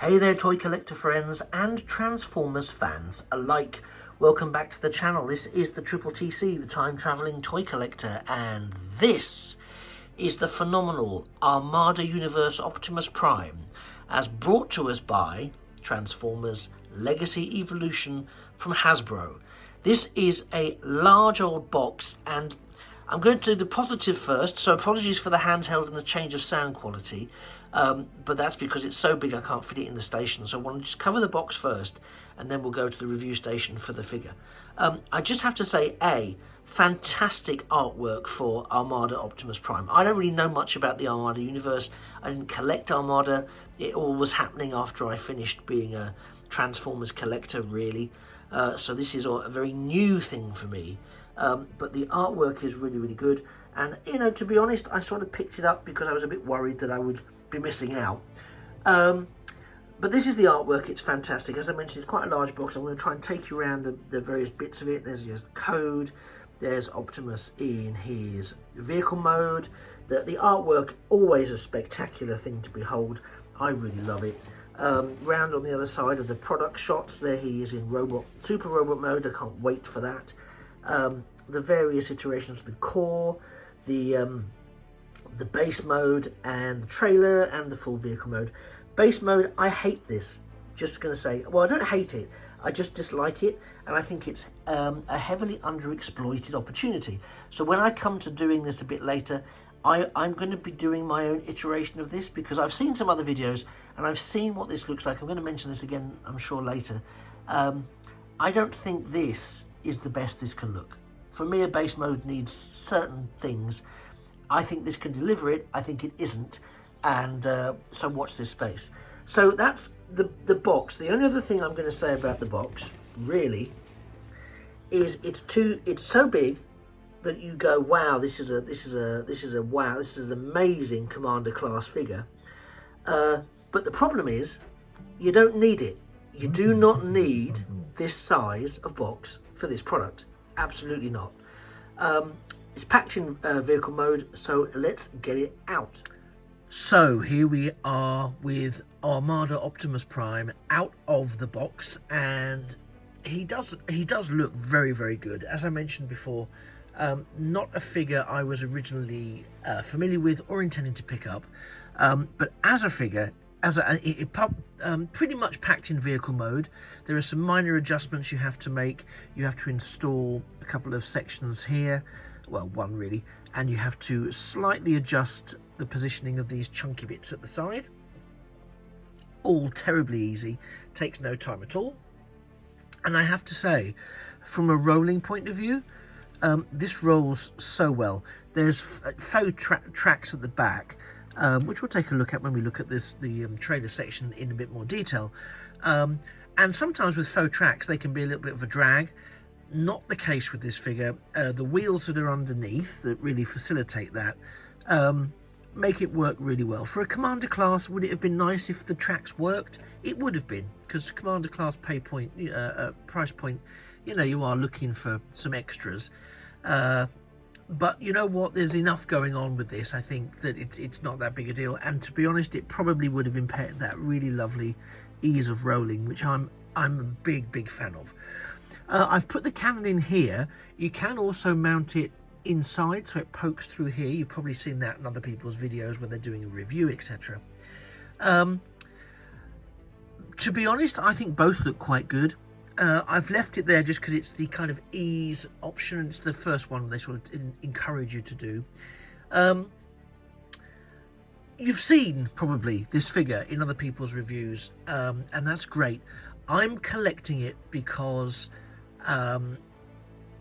Hey there, toy collector friends and Transformers fans alike. Welcome back to the channel. This is the Triple TC, the time traveling toy collector, and this is the phenomenal Armada Universe Optimus Prime, as brought to us by Transformers Legacy Evolution from Hasbro. This is a large old box, and I'm going to do the positive first, so apologies for the handheld and the change of sound quality, but that's because it's so big I can't fit it in the station, so I want to just cover the box first, and then we'll go to the review station for the figure. I just have to say, fantastic artwork for Armada Optimus Prime. I don't really know much about the Armada universe. I didn't collect Armada. It all was happening after I finished being a Transformers collector, really. So this is a very new thing for me. But the artwork is really, really good. And, you know, to be honest, I sort of picked it up because I was a bit worried that I would be missing out. But this is the artwork. It's fantastic. As I mentioned, it's quite a large box. I'm going to try and take you around the various bits of it. There's just code. There's Optimus in his vehicle mode. The artwork, always a spectacular thing to behold. I really love it. Round on the other side of the product shots, there he is in super robot mode. I can't wait for that. The various iterations of the core, the base mode, and the trailer, and the full vehicle mode. Base mode, I hate this. Just going to say, well, I don't hate it. I just dislike it, and I think it's a heavily underexploited opportunity. So when I come to doing this a bit later, I'm going to be doing my own iteration of this, because I've seen some other videos, and I've seen what this looks like. I'm going to mention this again, I'm sure, later. I don't think this is the best this can look. For me, a base mode needs certain things. I think this can deliver it. I think it isn't. And so watch this space. So that's the box. The only other thing I'm going to say about the box, really, is it's so big that you go, wow, this is an amazing Commander Class figure. But the problem is, you don't need it. You do not need this size of box for this product. Absolutely not. It's packed in vehicle mode, so let's get it out. So here we are with Armada Optimus Prime out of the box, and he does look very, very good. As I mentioned before, not a figure I was originally familiar with or intending to pick up, but as a figure, pretty much packed in vehicle mode. There are some minor adjustments you have to make. You have to install a couple of sections here, well, one really, and you have to slightly adjust the positioning of these chunky bits at the side. All terribly easy, takes no time at all. And I have to say, from a rolling point of view, this rolls so well. There's faux tracks at the back, which we'll take a look at when we look at the trailer section in a bit more detail. And sometimes with faux tracks, they can be a little bit of a drag. Not the case with this figure. The wheels that are underneath that really facilitate that make it work really well. For a Commander Class, would it have been nice if the tracks worked? It would have been, because the Commander Class price point, you know, you are looking for some extras. But you know what, there's enough going on with this. I think that it's not that big a deal, and to be honest, it probably would have impaired that really lovely ease of rolling, which I'm a big fan of. I've put the cannon in here. You can also mount it inside, so it pokes through here. You've probably seen that in other people's videos when they're doing a review, etc. To be honest, I think both look quite good. I've left it there just because it's the kind of ease option. It's the first one they sort of encourage you to do. You've seen probably this figure in other people's reviews, and that's great. I'm collecting it because,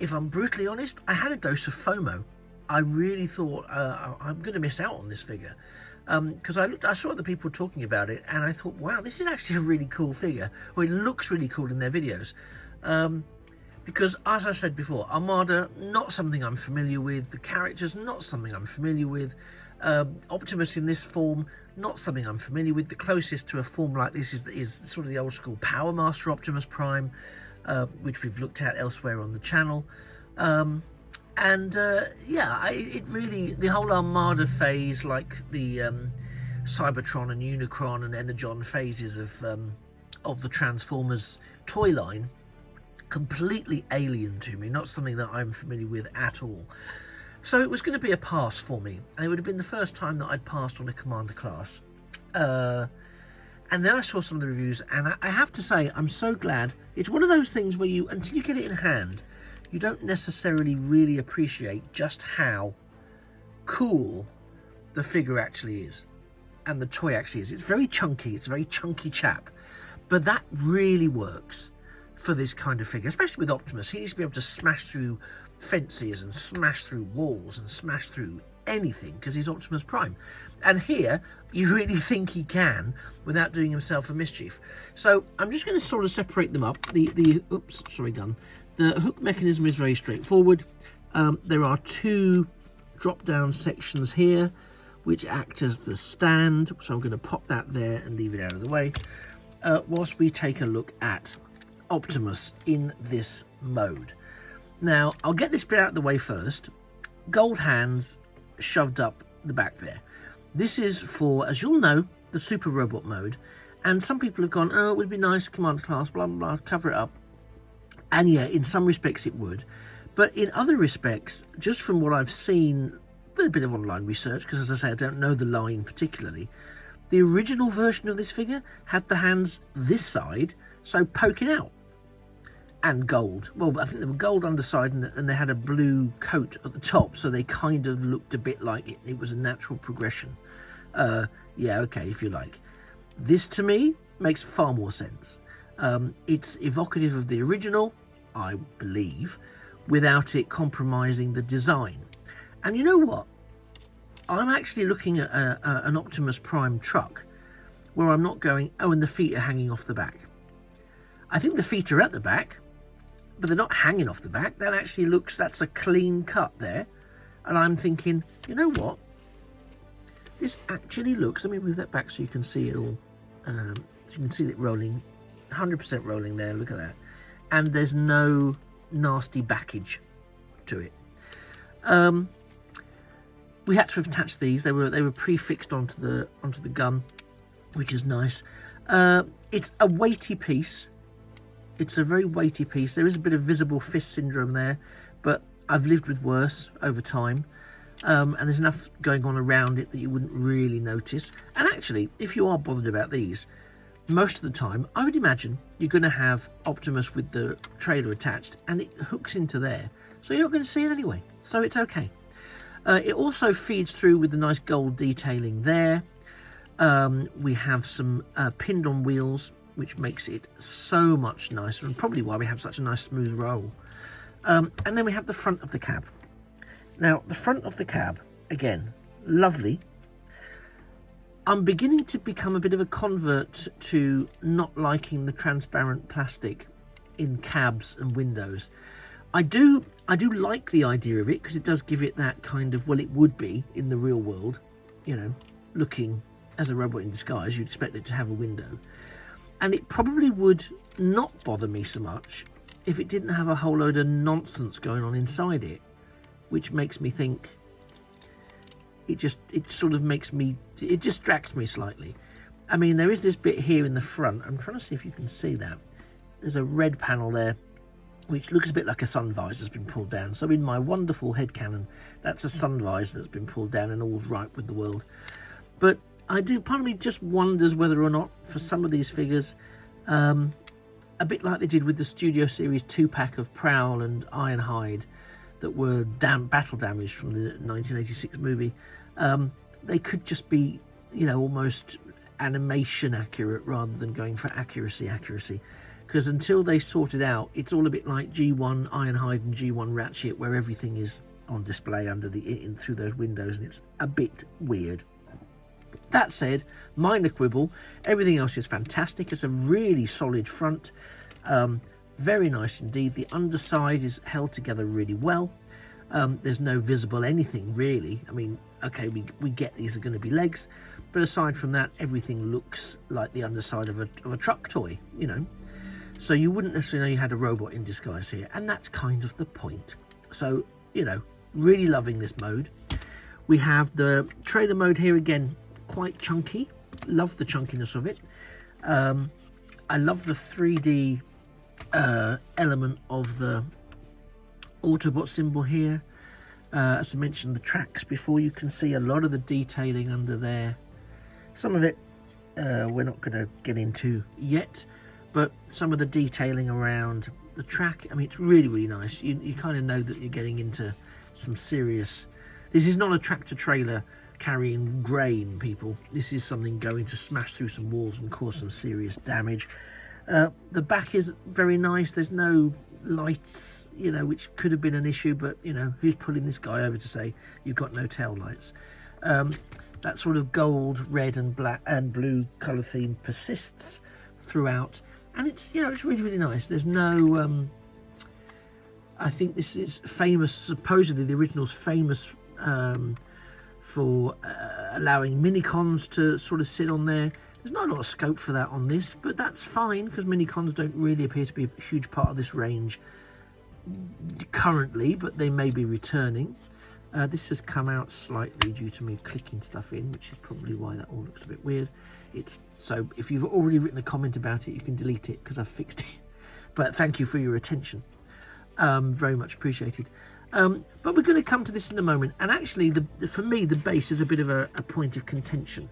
if I'm brutally honest, I had a dose of FOMO. I really thought I'm going to miss out on this figure. Because I saw other people talking about it, and I thought, wow, this is actually a really cool figure. Well, it looks really cool in their videos. Because, as I said before, Armada, not something I'm familiar with. The characters, not something I'm familiar with. Optimus in this form, not something I'm familiar with. The closest to a form like this is sort of the old school Power Master Optimus Prime, which we've looked at elsewhere on the channel. Yeah, it really, the whole Armada phase, like the Cybertron and Unicron and Energon phases of the Transformers toy line completely alien to me, not something that I'm familiar with at all. So it was going to be a pass for me, and it would have been the first time that I'd passed on a Commander Class. And then I saw some of the reviews, and I have to say, I'm so glad. It's one of those things where you, until you get it in hand, you don't necessarily really appreciate just how cool the figure actually is, and the toy actually is. It's very chunky, it's a very chunky chap, but that really works for this kind of figure, especially with Optimus. He needs to be able to smash through fences and smash through walls and smash through anything because he's Optimus Prime. And here, you really think he can without doing himself a mischief. So I'm just going to sort of separate them up. The hook mechanism is very straightforward. There are two drop-down sections here which act as the stand. So I'm going to pop that there and leave it out of the way whilst we take a look at Optimus in this mode. Now, I'll get this bit out of the way first. Gold hands shoved up the back there. This is for, as you'll know, the Super Robot mode. And some people have gone, oh, it would be nice, Commander Class, blah, blah, blah, cover it up. And yeah, in some respects it would. But in other respects, just from what I've seen with a bit of online research, because as I say, I don't know the line particularly, the original version of this figure had the hands this side, so poking out. And gold. Well, I think they were gold underside and they had a blue coat at the top, so they kind of looked a bit like it was a natural progression. Yeah, okay, if you like. This, to me, makes far more sense. It's evocative of the original, I believe, without it compromising the design. And you know what? I'm actually looking at an Optimus Prime truck where I'm not going, oh, and the feet are hanging off the back. I think the feet are at the back, but they're not hanging off the back. That actually looks, that's a clean cut there. And I'm thinking, you know what? This actually looks, let me move that back so you can see it all. You can see it rolling, 100% rolling there, look at that. And there's no nasty backage to it. We had to attach these. They were prefixed onto the gun, which is nice. It's a weighty piece. It's a very weighty piece. There is a bit of visible fist syndrome there, but I've lived with worse over time. And there's enough going on around it that you wouldn't really notice. And actually, if you are bothered about these, most of the time, I would imagine you're going to have Optimus with the trailer attached, and it hooks into there. So you're not going to see it anyway. So it's okay. It also feeds through with the nice gold detailing there. We have some pinned on wheels, which makes it so much nicer, and probably why we have such a nice smooth roll. And then we have the front of the cab. Now, the front of the cab, again, lovely. I'm beginning to become a bit of a convert to not liking the transparent plastic in cabs and windows. I do like the idea of it, because it does give it that kind of, well, it would be in the real world, you know, looking as a robot in disguise, you'd expect it to have a window. And it probably would not bother me so much if it didn't have a whole load of nonsense going on inside it, which makes me think, it distracts me slightly. I mean, there is this bit here in the front. I'm trying to see if you can see that. There's a red panel there, which looks a bit like a sun visor that's been pulled down. So in my wonderful headcanon, that's a sun visor that's been pulled down and all's right with the world. But part of me just wonders whether or not, for some of these figures, a bit like they did with the Studio Series 2-pack of Prowl and Ironhide that were battle damaged from the 1986 movie, they could just be, you know, almost animation accurate rather than going for accuracy. Because until they sort it out, it's all a bit like G1 Ironhide and G1 Ratchet, where everything is on display through those windows, and it's a bit weird. That said, minor quibble, everything else is fantastic. It's a really solid front, very nice indeed. The underside is held together really well. There's no visible anything really. I mean, okay, we get these are going to be legs, but aside from that, everything looks like the underside of a truck toy, you know. So you wouldn't necessarily know you had a robot in disguise here, and that's kind of the point. So, you know, really loving this mode. We have the trailer mode here again. quite chunky. Love the chunkiness of it. I love the 3D element of the Autobot symbol here. As I mentioned, the tracks before, you can see a lot of the detailing under there. Some of it we're not going to get into yet, but some of the detailing around the track, I mean, it's really, really nice. You kind of know that you're getting into some serious... This is not a tractor trailer carrying grain, people. This is something going to smash through some walls and cause some serious damage. The back is very nice. There's no lights, you know, which could have been an issue, but, you know, who's pulling this guy over to say you've got no tail lights? That sort of gold, red and black and blue colour theme persists throughout, and it's, you know, it's really, really nice. There's no I think this is famous, supposedly the original's famous for allowing mini-cons to sort of sit on there. There's not a lot of scope for that on this, but that's fine, because mini-cons don't really appear to be a huge part of this range currently, but they may be returning. This has come out slightly due to me clicking stuff in, which is probably why that all looks a bit weird. So if you've already written a comment about it, you can delete it, because I've fixed it. But thank you for your attention. Very much appreciated. But we're going to come to this in a moment. And actually, for me, the base is a bit of a point of contention.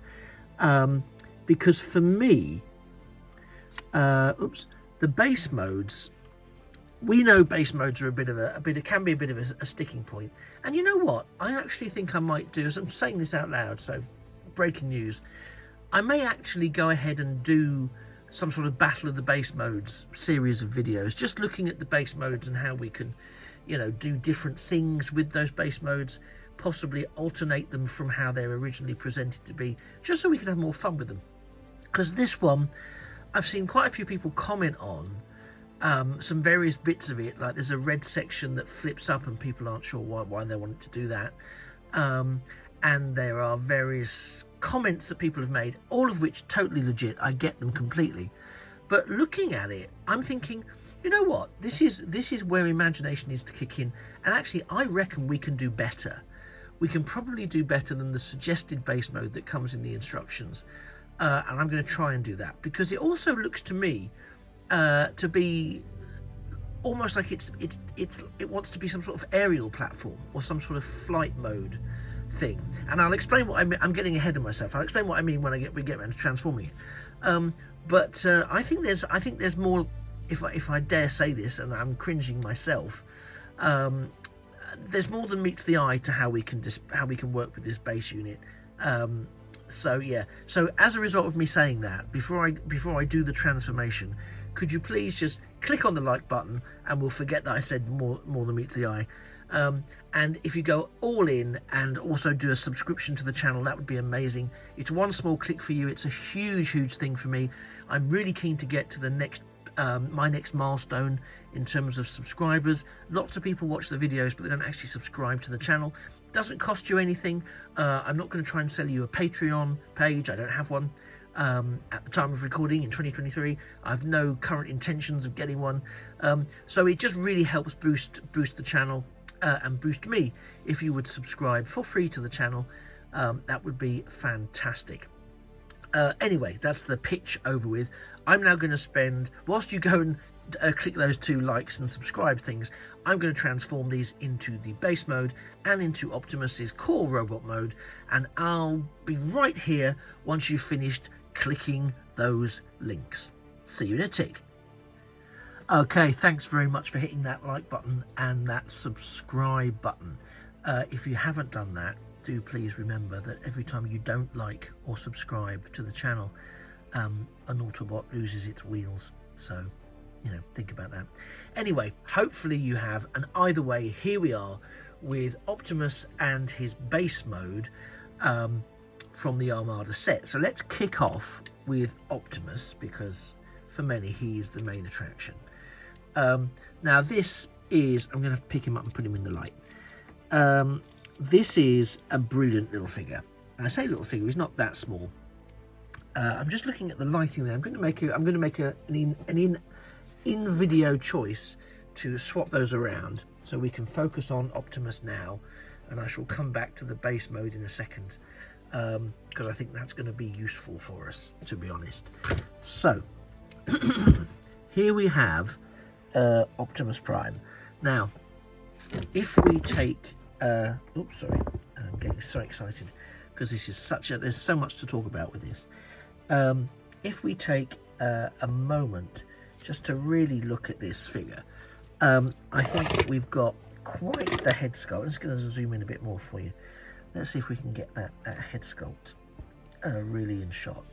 Because for me, the base modes, we know base modes are can be a bit of a sticking point. And you know what? I actually think I might do, as I'm saying this out loud, so breaking news, I may actually go ahead and do some sort of Battle of the Base Modes series of videos, just looking at the base modes and how we can, you know, do different things with those base modes, possibly alternate them from how they're originally presented to be, just so we can have more fun with them. Because this one, I've seen quite a few people comment on some various bits of it, like there's a red section that flips up and people aren't sure why they wanted to do that. And there are various comments that people have made, all of which totally legit. I get them completely. But looking at it, I'm thinking, you know what? This is where imagination needs to kick in. And actually, I reckon we can do better. We can probably do better than the suggested base mode that comes in the instructions. And I'm going to try and do that, because it also looks to me to be almost like it wants to be some sort of aerial platform or some sort of flight mode thing. And I'll explain what I mean. I'm getting ahead of myself. I'll explain what I mean when we get around to transforming it. But I think there's more. If I dare say this, and I'm cringing myself, there's more than meets the eye to how we can work with this base unit. So yeah. So as a result of me saying that, before I do the transformation, could you please just click on the like button, and we'll forget that I said more than meets the eye. And if you go all in and also do a subscription to the channel, that would be amazing. It's one small click for you. It's a huge thing for me. I'm really keen to get to the next my next milestone in terms of subscribers. Lots of people watch the videos, but they don't actually subscribe to the channel. Doesn't cost you anything. I'm not going to try and sell you a Patreon page. I don't have one at the time of recording in 2023. I've no current intentions of getting one. So it just really helps boost the channel and boost me if you would subscribe for free to the channel. That would be fantastic. Anyway, that's the pitch over with. I'm now going to spend, whilst you go and click those 2 likes and subscribe things, I'm going to transform these into the base mode and into Optimus's core robot mode, and I'll be right here once you've finished clicking those links. See you in a tick. Okay, thanks very much for hitting that like button and that subscribe button. If you haven't done that, do please remember that every time you don't like or subscribe to the channel, an Autobot loses its wheels. So, you know, think about that. Anyway, hopefully you have, and either way, here we are with Optimus and his base mode from the Armada set. So let's kick off with Optimus, because for many he is the main attraction. Now this is, I'm going to pick him up and put him in the light. This is a brilliant little figure. And I say little figure, he's not that small. I'm just looking at the lighting there. I'm going to make an in-video choice to swap those around so we can focus on Optimus now, and I shall come back to the base mode in a second. because I think that's going to be useful for us, to be honest. So here we have Optimus Prime. Now, if we take, oops, sorry, I'm getting so excited because this is there's so much to talk about with this. If we take a moment just to really look at this figure, I think we've got quite the head sculpt. I'm just going to zoom in a bit more for you. Let's see if we can get that head sculpt really in shot.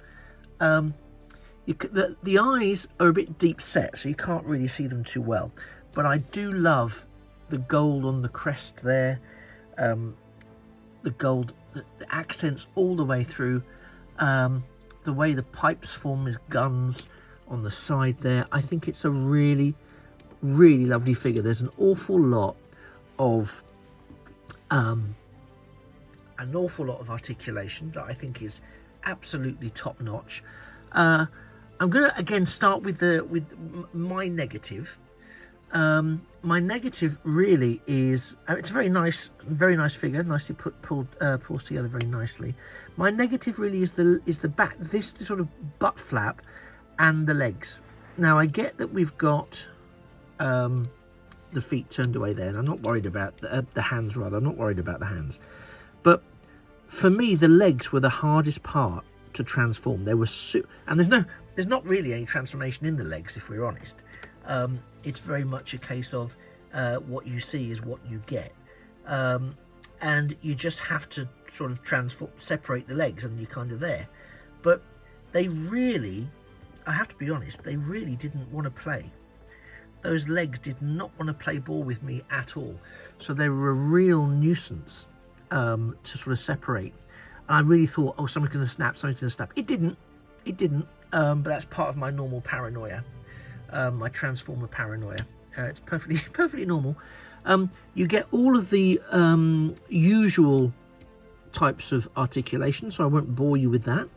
The eyes are a bit deep set, so you can't really see them too well. But I do love the gold on the crest there. The gold, the accents all the way through. The way the pipes form as guns on the side there. I think it's a really, really lovely figure. There's an awful lot of articulation that I think is absolutely top notch. I'm going to again start with my negative. My negative really is it's a very nice figure, nicely pulls together very nicely. My negative really is the back, this sort of butt flap and the legs. Now I get that we've got the feet turned away there, and I'm not worried about the hands. Rather, I'm not worried about the hands. But for me, the legs were the hardest part to transform. They were and there's not really any transformation in the legs, if we're honest. It's very much a case of what you see is what you get, and you just have to sort of separate the legs, and you're kind of there. But they really, I have to be honest, they really didn't want to play. Those legs did not want to play ball with me at all. So they were a real nuisance to sort of separate. And I really thought, oh, someone's going to snap, someone's going to snap. It didn't. But that's part of my normal paranoia, my Transformer paranoia. It's perfectly normal. You get all of the usual types of articulation, so I won't bore you with that,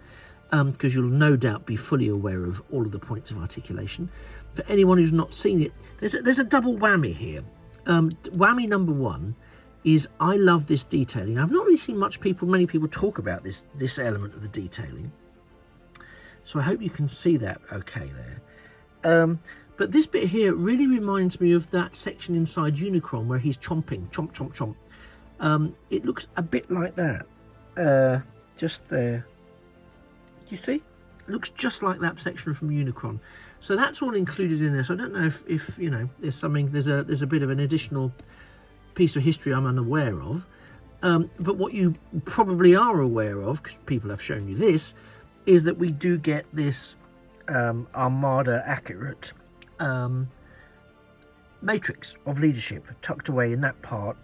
because you'll no doubt be fully aware of all of the points of articulation. For anyone who's not seen it, there's a double whammy here. Whammy number one is I love this detailing. I've not really seen many people talk about this element of the detailing, so I hope you can see that okay there. But this bit here really reminds me of that section inside Unicron where he's chomping, chomp, chomp, chomp. It looks a bit like that, just there. Do you see? It looks just like that section from Unicron. So that's all included in there. So I don't know if you know, there's a bit of an additional piece of history I'm unaware of. But what you probably are aware of, because people have shown you this, is that we do get this Armada accurate matrix of leadership tucked away in that part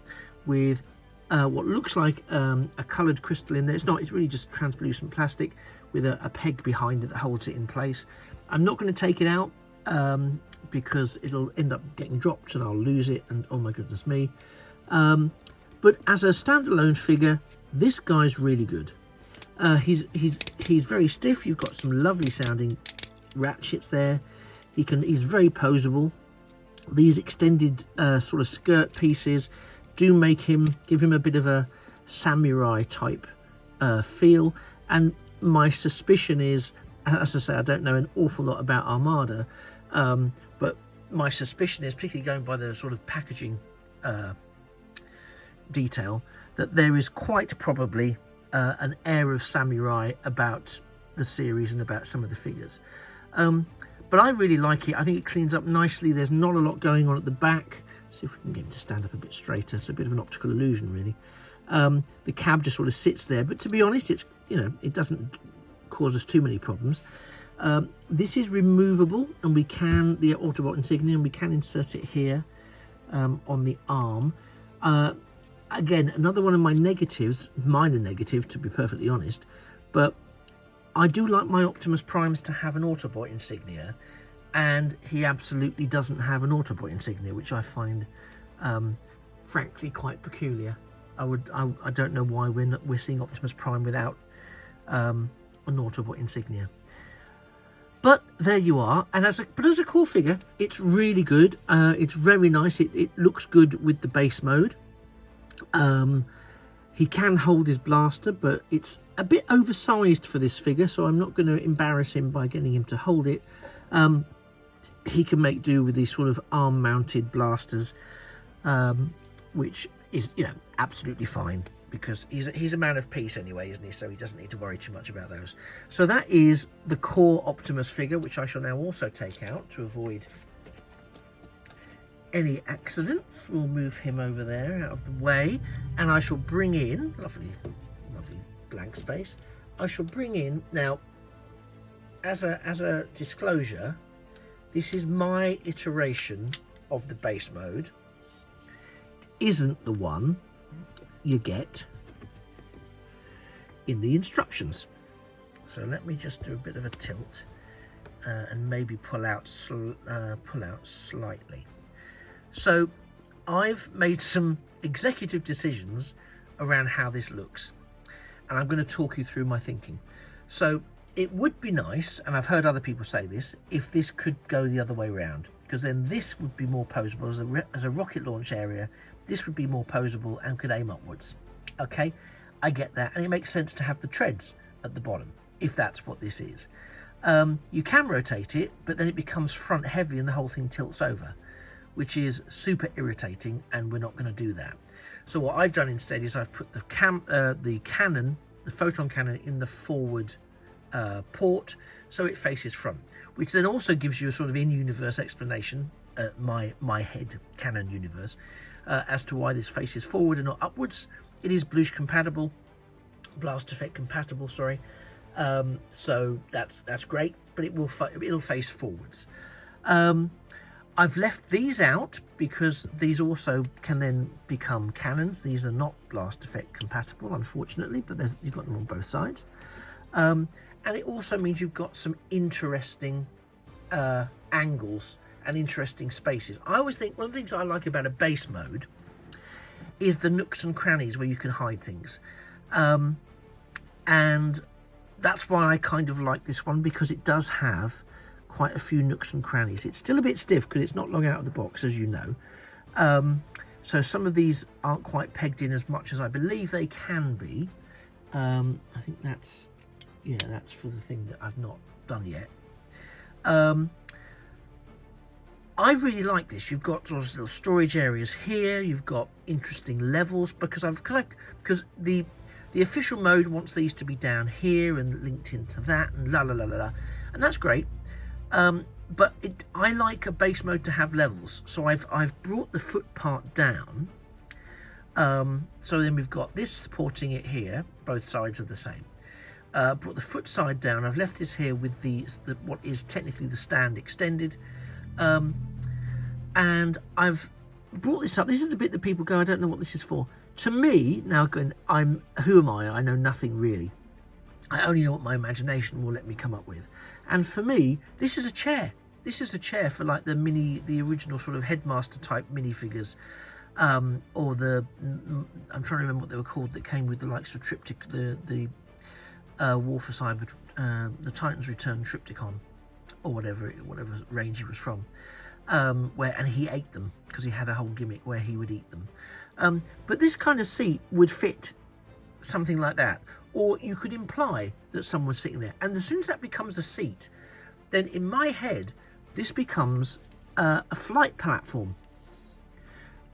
with what looks like a coloured crystal in there. It's not, it's really just translucent plastic with a peg behind it that holds it in place. I'm not going to take it out because it'll end up getting dropped and I'll lose it, and oh my goodness me. But as a standalone figure, this guy's really good. He's very stiff. You've got some lovely sounding ratchets there. He's very poseable. These extended sort of skirt pieces do give him a bit of a samurai type feel. And my suspicion is, as I say, I don't know an awful lot about Armada, but my suspicion is, particularly going by the sort of packaging detail, that there is quite probably an air of samurai about the series and about some of the figures. But I really like it. I think it cleans up nicely. There's not a lot going on at the back. See if we can get him to stand up a bit straighter. It's a bit of an optical illusion, really. The cab just sort of sits there, but to be honest, it doesn't cause us too many problems. This is removable, and we can, the Autobot insignia, and we can insert it here on the arm. Again, another one of my negatives, minor negative to be perfectly honest, but I do like my Optimus Primes to have an Autobot insignia, and he absolutely doesn't have an Autobot insignia, which I find frankly quite peculiar. I don't know why we're seeing Optimus Prime without an Autobot insignia. But there you are, and as a core figure, it's really good. It's very nice. It looks good with the base mode. He can hold his blaster, but it's a bit oversized for this figure, so I'm not going to embarrass him by getting him to hold it. He can make do with these sort of arm-mounted blasters, which is, you know, absolutely fine, because he's a man of peace anyway, isn't he? So he doesn't need to worry too much about those. So that is the core Optimus figure, which I shall now also take out to avoid any accidents. We'll move him over there out of the way, and I shall bring in, lovely blank space. I shall bring in now, as a disclosure, this is my iteration of the base mode. It isn't the one you get in the instructions. So let me just do a bit of a tilt and maybe pull out slightly. So I've made some executive decisions around how this looks, and I'm going to talk you through my thinking. So it would be nice, and I've heard other people say this, if this could go the other way around, because then this would be more posable as a rocket launch area. This would be more posable and could aim upwards. Okay, I get that, and it makes sense to have the treads at the bottom if that's what this is. You can rotate it, but then it becomes front heavy and the whole thing tilts over, which is super irritating, and we're not going to do that. So what I've done instead is I've put the photon cannon in the forward port, so it faces front, which then also gives you a sort of in-universe explanation, my head canon universe, as to why this faces forward and not upwards. It is Blush compatible, blast effect compatible, sorry. So that's great, but it'll face forwards. I've left these out because these also can then become cannons. These are not blast effect compatible, unfortunately, but you've got them on both sides. And it also means you've got some interesting angles and interesting spaces. I always think one of the things I like about a base mode is the nooks and crannies where you can hide things. And that's why I kind of like this one, because it does have quite a few nooks and crannies. It's still a bit stiff because it's not long out of the box, as you know. So some of these aren't quite pegged in as much as I believe they can be. I think that's for the thing that I've not done yet. I really like this. You've got sort of little storage areas here. You've got interesting levels, because the official mode wants these to be down here and linked into that, and and that's great. But I like a base mode to have levels, so I've brought the foot part down. So then we've got this supporting it here. Both sides are the same. Brought the foot side down. I've left this here with what is technically the stand extended, and I've brought this up. This is the bit that people go, I don't know what this is for. To me, now going, who am I? I know nothing really. I only know what my imagination will let me come up with. And for me, this is a chair. This is a chair for like the original sort of headmaster type minifigures, or I'm trying to remember what they were called, that came with the likes of Triptych, the War for Cyber, the Titans Return Triptychon, or whatever range he was from, and he ate them because he had a whole gimmick where he would eat them. But this kind of seat would fit something like that, or you could imply that someone's sitting there, and as soon as that becomes a seat, then in my head this becomes a flight platform,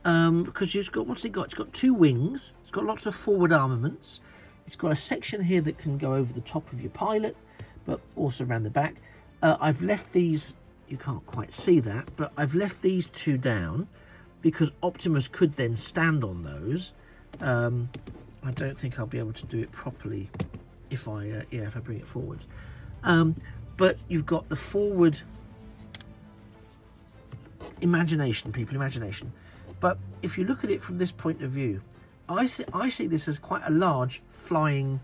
because you've got, what's it got? It's got two wings, it's got lots of forward armaments, it's got a section here that can go over the top of your pilot, but also around the back. I've left these, you can't quite see that, but I've left these two down because Optimus could then stand on those. I don't think I'll be able to do it properly if I bring it forwards. But you've got the forward imagination. But if you look at it from this point of view, I see this as quite a large flying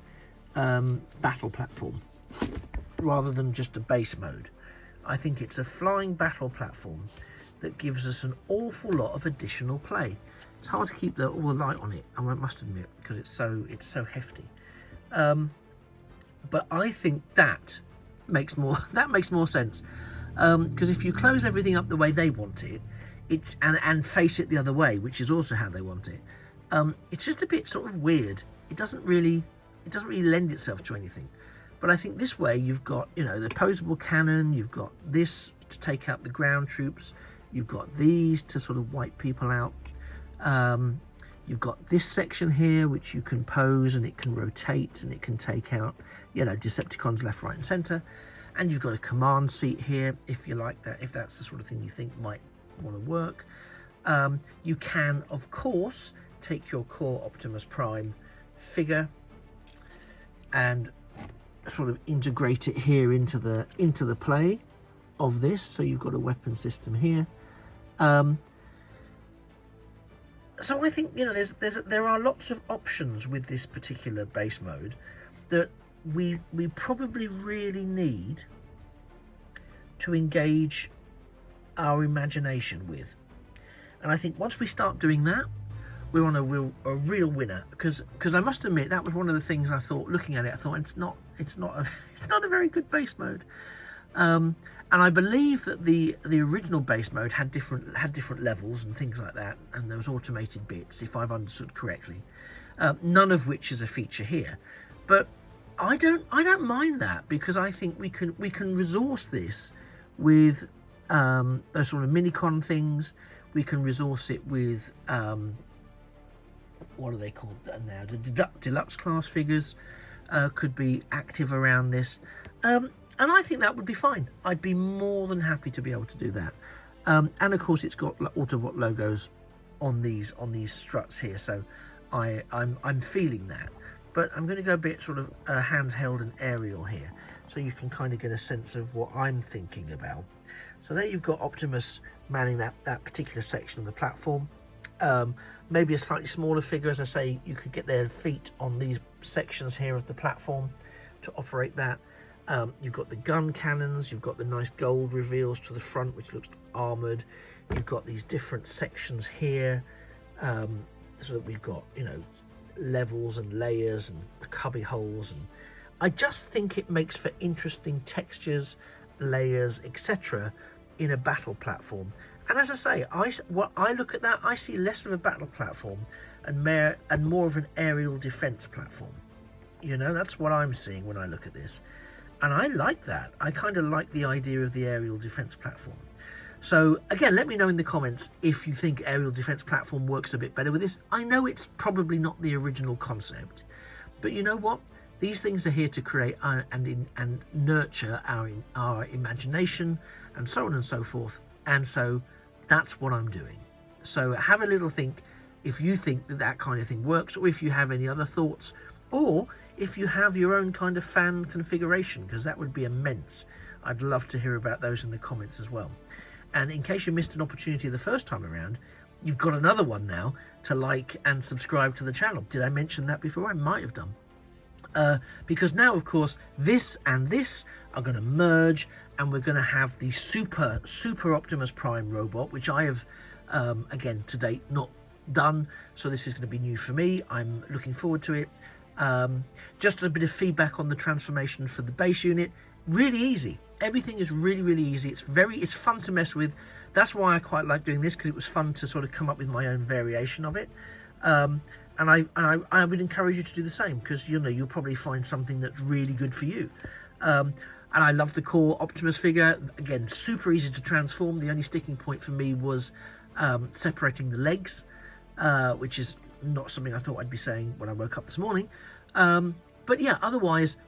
battle platform, rather than just a base mode. I think it's a flying battle platform that gives us an awful lot of additional play. It's hard to keep all the light on it, I must admit, because it's so hefty. But I think that makes more sense, because if you close everything up the way they want it, and face it the other way, which is also how they want it, It's just a bit sort of weird. It doesn't really lend itself to anything. But I think this way you've got, you know, the opposable cannon, you've got this to take out the ground troops, you've got these to sort of wipe people out. You've got this section here which you can pose, and it can rotate, and it can take out, you know, Decepticons left, right and centre. And you've got a command seat here if you like that, if that's the sort of thing you think might want to work. You can, of course, take your core Optimus Prime figure and sort of integrate it here into the play of this. So you've got a weapon system here. So I think, you know, there are lots of options with this particular base mode that we probably really need to engage our imagination with. And I think once we start doing that, we're on a real winner. Because I must admit, that was one of the things I thought, looking at it, I thought it's not a very good base mode. And I believe that the original base mode had different levels and things like that, and there was automated bits, if I've understood correctly. None of which is a feature here, but I don't mind that, because I think we can resource this with those sort of minicon things. We can resource it with what are they called now? The deluxe class figures could be active around this. And I think that would be fine. I'd be more than happy to be able to do that. And of course, it's got Autobot logos on these struts here, so I'm feeling that. But I'm going to go a bit sort of handheld and aerial here, so you can kind of get a sense of what I'm thinking about. So there you've got Optimus manning that particular section of the platform. Maybe a slightly smaller figure, as I say, you could get their feet on these sections here of the platform to operate that. You've got the gun cannons, you've got the nice gold reveals to the front, which looks armoured. You've got these different sections here, so that we've got, you know, levels and layers and cubby holes. And I just think it makes for interesting textures, layers, etc. in a battle platform. And as I say, when I look at that, I see less of a battle platform and more of an aerial defence platform. You know, that's what I'm seeing when I look at this. And I like that. I kind of like the idea of the aerial defense platform. So again, let me know in the comments if you think aerial defense platform works a bit better with this. I know it's probably not the original concept, but you know what? These things are here to create and nurture our imagination and so on and so forth. And so that's what I'm doing. So have a little think if you think that kind of thing works, or if you have any other thoughts, or if you have your own kind of fan configuration, because that would be immense. I'd love to hear about those in the comments as well. And in case you missed an opportunity the first time around, you've got another one now to like and subscribe to the channel. Did I mention that before? I might have done. Because now, of course, this and this are going to merge, and we're going to have the super Optimus Prime robot, which I have, again, to date, not done. So this is going to be new for me. I'm looking forward to it. Just a bit of feedback on the transformation for the base unit. Really easy. Everything is really easy. It's fun to mess with. That's why I quite like doing this, because it was fun to sort of come up with my own variation of it. And I would encourage you to do the same, because you know you'll probably find something that's really good for you. And I love the core Optimus figure. Again, super easy to transform. The only sticking point for me was separating the legs, which is not something I thought I'd be saying when I woke up this morning. But yeah, otherwise,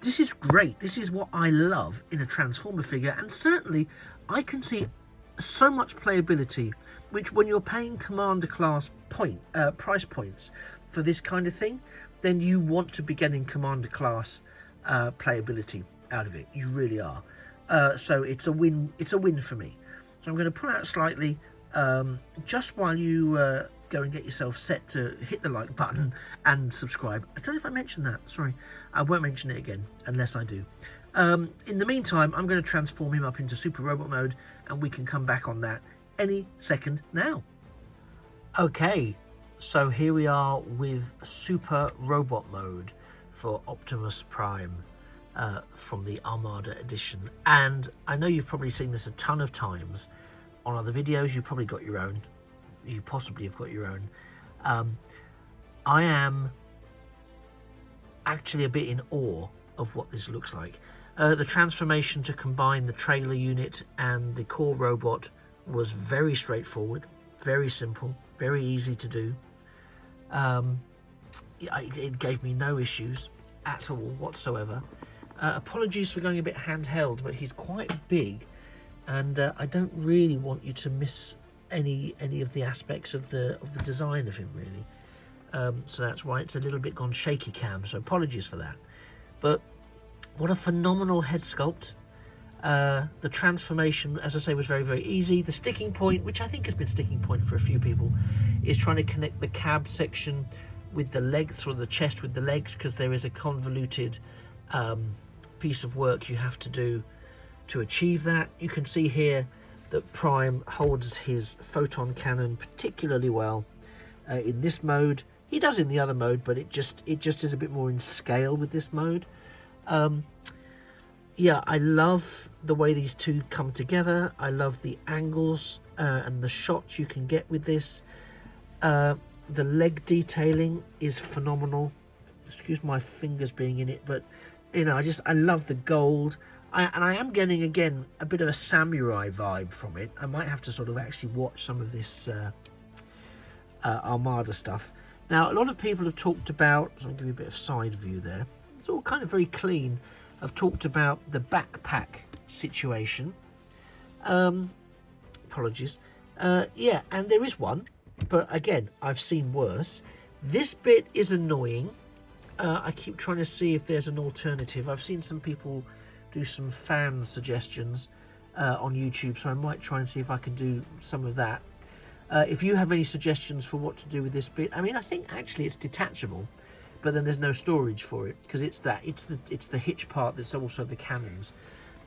this is great. This is what I love in a Transformer figure, and certainly I can see so much playability, which when you're paying Commander Class price points for this kind of thing, then you want to be getting Commander Class playability out of it. You really are. So it's a win. It's a win for me. So I'm going to pull out slightly, just while you go and get yourself set to hit the like button and subscribe. I don't know if I mentioned that. Sorry, I won't mention it again unless I do. In the meantime, I'm going to transform him up into Super Robot mode, and we can come back on that any second now. Okay, so here we are with Super Robot mode for Optimus Prime from the Armada edition. And I know you've probably seen this a ton of times on other videos. You've probably got your own. You possibly have got your own. I am actually a bit in awe of what this looks like. The transformation to combine the trailer unit and the core robot was very straightforward, very simple, very easy to do. It gave me no issues at all whatsoever. Apologies for going a bit handheld, but he's quite big, and I don't really want you to miss any of the aspects of the design of him, really. So that's why it's a little bit gone shaky cam, so apologies for that. But what a phenomenal head sculpt. The transformation, as I say, was very, very easy. The sticking point, which I think has been sticking point for a few people, is trying to connect the cab section with the legs, or the chest with the legs, because there is a convoluted piece of work you have to do to achieve that. You can see here that Prime holds his photon cannon particularly well in this mode. He does in the other mode, but it just is a bit more in scale with this mode. Yeah, I love the way these two come together. I love the angles and the shots you can get with this. The leg detailing is phenomenal. Excuse my fingers being in it, but you know, I love the gold. And I am getting, again, a bit of a samurai vibe from it. I might have to sort of actually watch some of this Armada stuff. Now, a lot of people have talked about, so I'll give you a bit of side view there. It's all kind of very clean. I've talked about the backpack situation. Apologies. Yeah, and there is one, but again, I've seen worse. This bit is annoying. I keep trying to see if there's an alternative. I've seen some people do some fan suggestions on YouTube, so I might try and see if I can do some of that. If you have any suggestions for what to do with this bit, I mean, I think actually it's detachable, but then there's no storage for it, because it's the hitch part that's also the cannons.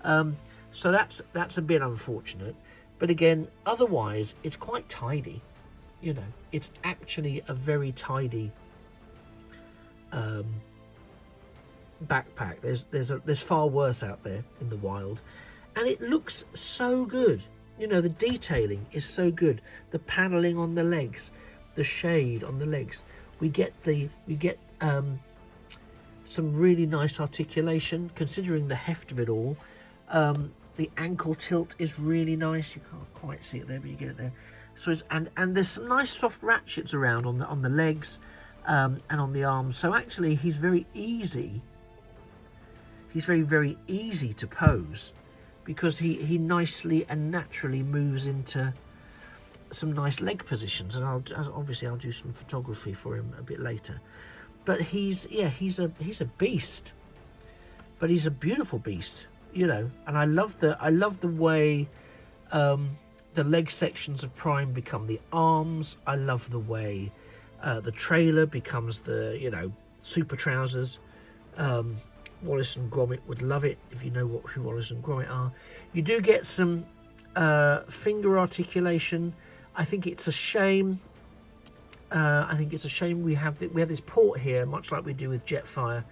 So that's a bit unfortunate, but again, otherwise it's quite tidy. You know, it's actually a very tidy backpack. There's far worse out there in the wild, and it looks so good. You know, the detailing is so good. The paneling on the legs, the shade on the legs. We get some really nice articulation considering the heft of it all. The ankle tilt is really nice. You can't quite see it there, but you get it there. So it's, and there's some nice soft ratchets around on the legs and on the arms. So actually, he's very easy. He's very, very easy to pose, because he nicely and naturally moves into some nice leg positions. And obviously I'll do some photography for him a bit later. But he's a beast. But he's a beautiful beast, you know. And I love the way the leg sections of Prime become the arms. I love the way the trailer becomes the, you know, super trousers. Wallace and Gromit would love it if you know who Wallace and Gromit are. You do get some finger articulation. I think it's a shame. We have this port here, much like we do with Jetfire,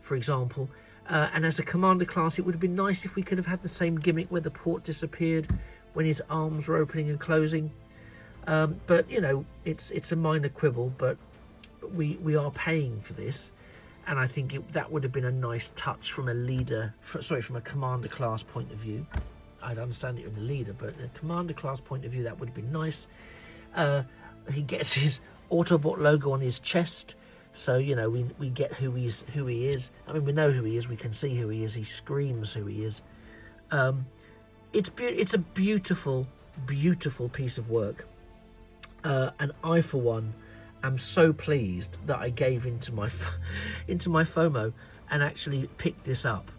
for example. And as a Commander class, it would have been nice if we could have had the same gimmick where the port disappeared when his arms were opening and closing. But you know, it's a minor quibble, but we are paying for this. And I think that would have been a nice touch from from a Commander class point of view. I'd understand it from a leader, but in a Commander class point of view, that would have been nice. He gets his Autobot logo on his chest, so you know we get who he is. I mean, we know who he is. We can see who he is. He screams who he is. It's a beautiful, beautiful piece of work, and I, for one, I'm so pleased that I gave into my FOMO and actually picked this up,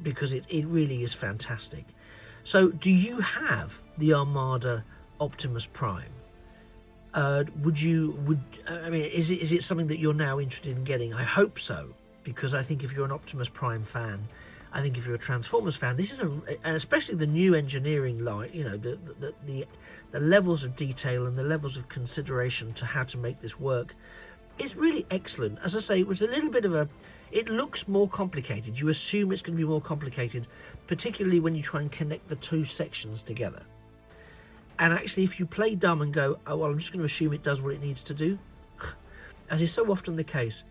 because it really is fantastic. So, do you have the Armada Optimus Prime? I mean, is it something that you're now interested in getting? I hope so, because I think if you're an Optimus Prime fan, I think if you're a Transformers fan, this is and especially the new engineering line, you know, the levels of detail and the levels of consideration to how to make this work is really excellent. As I say, it was a little bit of it looks more complicated. You assume it's going to be more complicated, particularly when you try and connect the two sections together. And actually, if you play dumb and go, oh, well, I'm just going to assume it does what it needs to do, as is so often the case,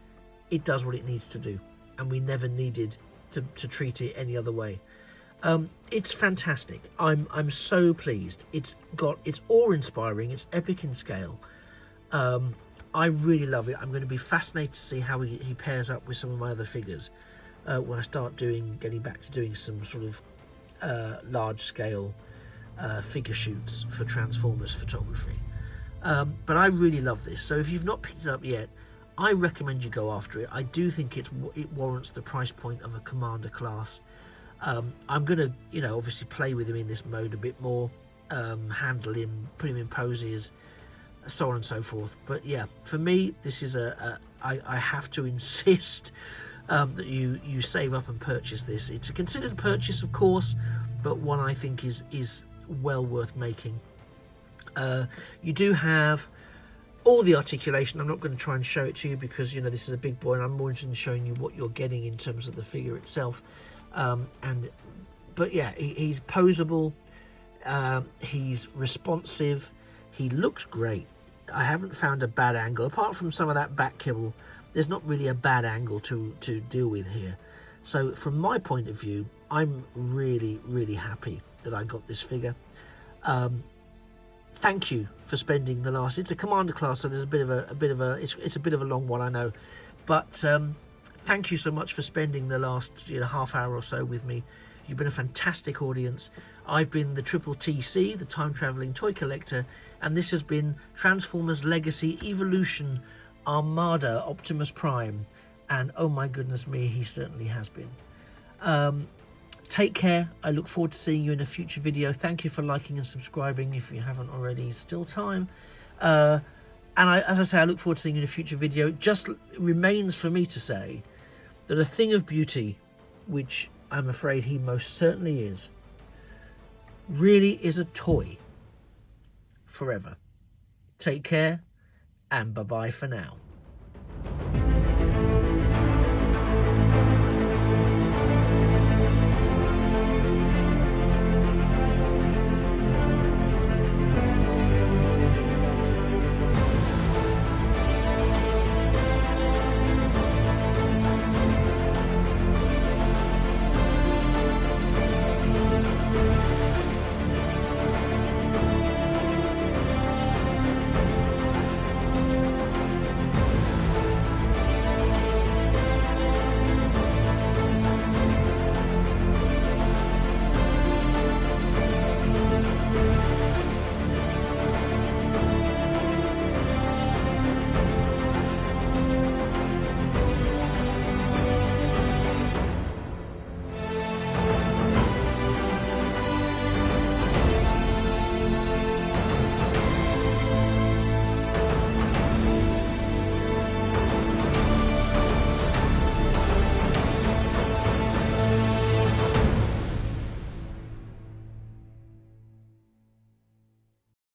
it does what it needs to do. And we never needed to treat it any other way. It's fantastic. I'm so pleased. It's awe-inspiring. It's epic in scale. I really love it. I'm going to be fascinated to see how he pairs up with some of my other figures when I start getting back to doing some sort of large-scale figure shoots for Transformers photography. But I really love this. So if you've not picked it up yet, I recommend you go after it. I do think it warrants the price point of a Commander class. I'm going to, obviously play with him in this mode a bit more, handle him, put him in poses, so on and so forth. But yeah, for me, this is I have to insist that you save up and purchase this. It's a considered purchase, of course, but one I think is well worth making. You do have all the articulation. I'm not going to try and show it to you because this is a big boy, and I'm more interested in showing you what you're getting in terms of the figure itself. But yeah, he's posable, he's responsive, he looks great. I haven't found a bad angle apart from some of that back kibble. There's not really a bad angle to deal with here. So from my point of view, I'm really happy that I got this figure. Thank you for spending the last. It's a Commander class, so there's a bit of a it's a bit of a long one, I know, but thank you so much for spending the last half hour or so with me. You've been a fantastic audience. I've been the Triple TC, the time traveling toy collector, and this has been Transformers Legacy Evolution Armada Optimus Prime, and oh my goodness me, he certainly has been. Take care. I look forward to seeing you in a future video. Thank you for liking and subscribing if you haven't already. Still time. And as I say, I look forward to seeing you in a future video. It just remains for me to say that a thing of beauty, which I'm afraid he most certainly is, really is a toy forever. Take care, and bye-bye for now.